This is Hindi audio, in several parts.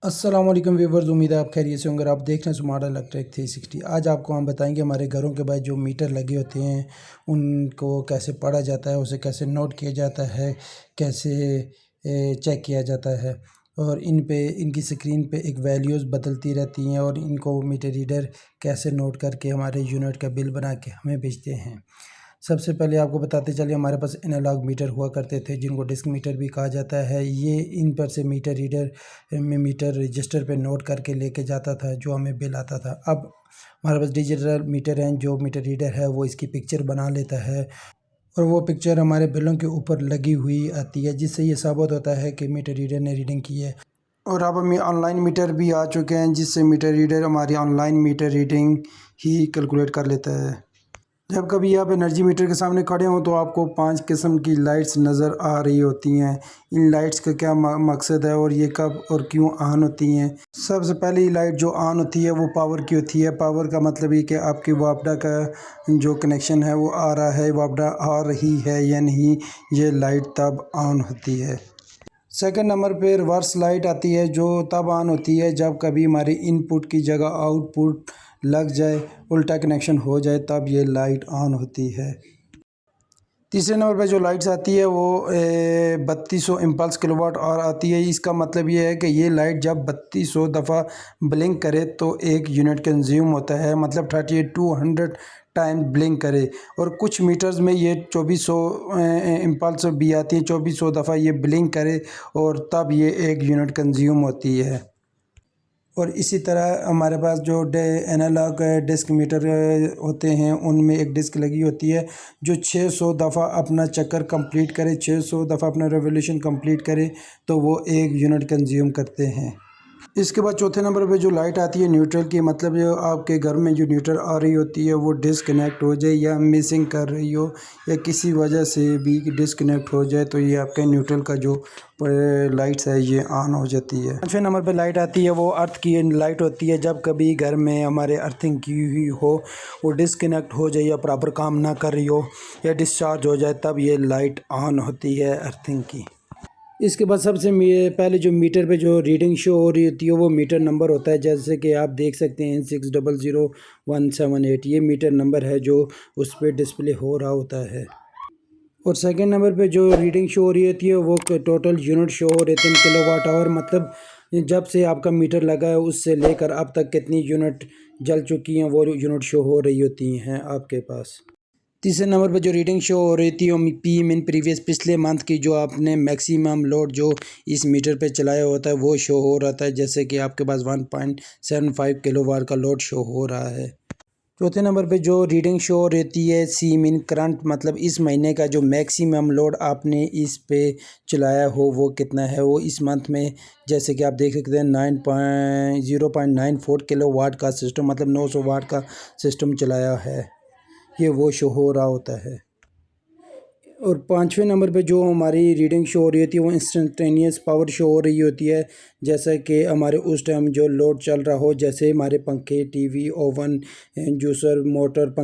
अस्सलाम वालेकुम व्यूवर्स, उम्मीद है आप खैरियत से होंगे। आप देख रहे हैं स्मार्ट इलेक्ट्रिक 360। आज आपको हम बताएंगे हमारे घरों के बाहर जो मीटर लगे होते हैं उनको कैसे पढ़ा जाता है, उसे कैसे नोट किया जाता है, कैसे चेक किया जाता है और इनकी स्क्रीन पे एक वैल्यूज़ बदलती रहती हैं और इनको मीटर रीडर कैसे नोट करके हमारे यूनिट का बिल बना के हमें भेजते हैं। सबसे पहले आपको बताते चलिए, हमारे पास एनालॉग मीटर हुआ करते थे जिनको डिस्क मीटर भी कहा जाता है। ये इन पर से मीटर रीडर में मीटर रजिस्टर पे नोट करके लेके जाता था जो हमें बिल आता था। अब हमारे पास डिजिटल मीटर हैं, जो मीटर रीडर है वो इसकी पिक्चर बना लेता है और वो पिक्चर हमारे बिलों के ऊपर लगी हुई आती है, जिससे ये साबित होता है कि मीटर रीडर ने रीडिंग की है। और अब हमें ऑनलाइन मीटर भी आ चुके हैं जिससे मीटर रीडर हमारी ऑनलाइन मीटर रीडिंग ही कैलकुलेट कर लेता है। जब कभी आप एनर्जी मीटर के सामने खड़े हों तो आपको 5 किस्म की लाइट्स नज़र आ रही होती हैं। इन लाइट्स का क्या मकसद है और ये कब और क्यों ऑन होती हैं? सबसे पहली लाइट जो ऑन होती है वो पावर की होती है। पावर का मतलब ये कि आपकी वापडा का जो कनेक्शन है वो आ रहा है, वापडा आ रही है या नहीं, ये लाइट तब ऑन होती है। सेकंड नंबर पे रिवर्स लाइट आती है जो तब ऑन होती है जब कभी हमारी इनपुट की जगह आउटपुट लग जाए, उल्टा कनेक्शन हो जाए, तब ये लाइट ऑन होती है। तीसरे नंबर पे जो लाइट्स आती है वो 3200 इम्पल्स किलोवाट और आती है। इसका मतलब ये है कि ये लाइट जब 3200 दफ़ा ब्लिंक करे तो एक यूनिट कंज्यूम होता है, मतलब 3200 टाइम ब्लिंक करे। और कुछ मीटर्स में ये 2400 इम्पल्स भी आती है, 2400 दफ़ा ये ब्लिंक करे और तब ये एक यूनिट कंज्यूम होती है। और इसी तरह हमारे पास जो एनालॉग डिस्क मीटर होते हैं उनमें एक डिस्क लगी होती है जो 600 दफ़ा अपना चक्कर कंप्लीट करे, 600 दफ़ा अपना रेवोल्यूशन कंप्लीट करे तो वो एक यूनिट कंज्यूम करते हैं। इसके बाद चौथे नंबर पे जो लाइट आती है न्यूट्रल की, मतलब जो आपके घर में जो न्यूट्रल आ रही होती है वो डिस्कनेक्ट हो जाए या मिसिंग कर रही हो या किसी वजह से भी डिस्कनेक्ट हो जाए तो ये आपके न्यूट्रल का जो लाइट्स है ये ऑन हो जाती है। पाँचवें नंबर पे लाइट आती है वो अर्थ की लाइट होती है। जब कभी घर में हमारे अर्थिंग की हुई हो, वो डिस्कनेक्ट हो जाए या प्रॉपर काम ना कर रही हो या डिस्चार्ज हो जाए, तब ये लाइट ऑन होती है अर्थिंग की। इसके बाद सबसे पहले जो मीटर पे जो रीडिंग शो हो रही होती है वो मीटर नंबर होता है, जैसे कि आप देख सकते हैं 600178, ये मीटर नंबर है जो उस पर डिस्प्ले हो रहा होता है। और सेकंड नंबर पे जो रीडिंग शो हो रही होती है वो टोटल यूनिट शो हो रहे थे किलोवाट आवर, मतलब जब से आपका मीटर लगा है उससे लेकर अब तक कितनी यूनिट जल चुकी हैं वो यूनिट शो हो रही होती हैं आपके पास। तीसरे नंबर पर जो रीडिंग शो हो रही थी पी मीन प्रीवियस पिछले मंथ की जो आपने मैक्सिमम लोड जो इस मीटर पे चलाया होता है वो शो हो रहा था, जैसे कि आपके पास 1.75 किलोवाट का लोड शो हो रहा है। चौथे नंबर पे जो रीडिंग शो रहती है सी मीन करंट, मतलब इस महीने का जो मैक्सिमम लोड आपने इस पे चलाया हो वो कितना है, वो इस मंथ में जैसे कि आप देख सकते हैं 0.94 किलोवाट का सिस्टम, मतलब 900 वाट का सिस्टम चलाया है, ये वो शो हो रहा होता है। और पाँचवें नंबर पे जो हमारी रीडिंग शो हो रही होती है वो इंस्टेंटेनियस पावर शो हो रही होती है, जैसा कि हमारे उस टाइम जो लोड चल रहा हो, जैसे हमारे पंखे, TV, oven, juicer, motor,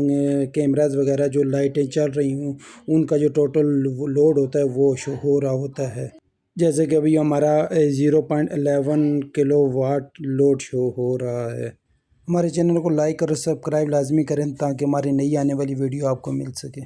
cameras वगैरह जो लाइटें चल रही हों उनका जो टोटल लोड होता है वो शो हो रहा होता है। जैसे कि अभी हमारा 0.11 किलोवाट लोड शो हो रहा है। हमारे चैनल को लाइक और सब्सक्राइब लाजमी करें ताकि हमारी नई आने वाली वीडियो आपको मिल सके।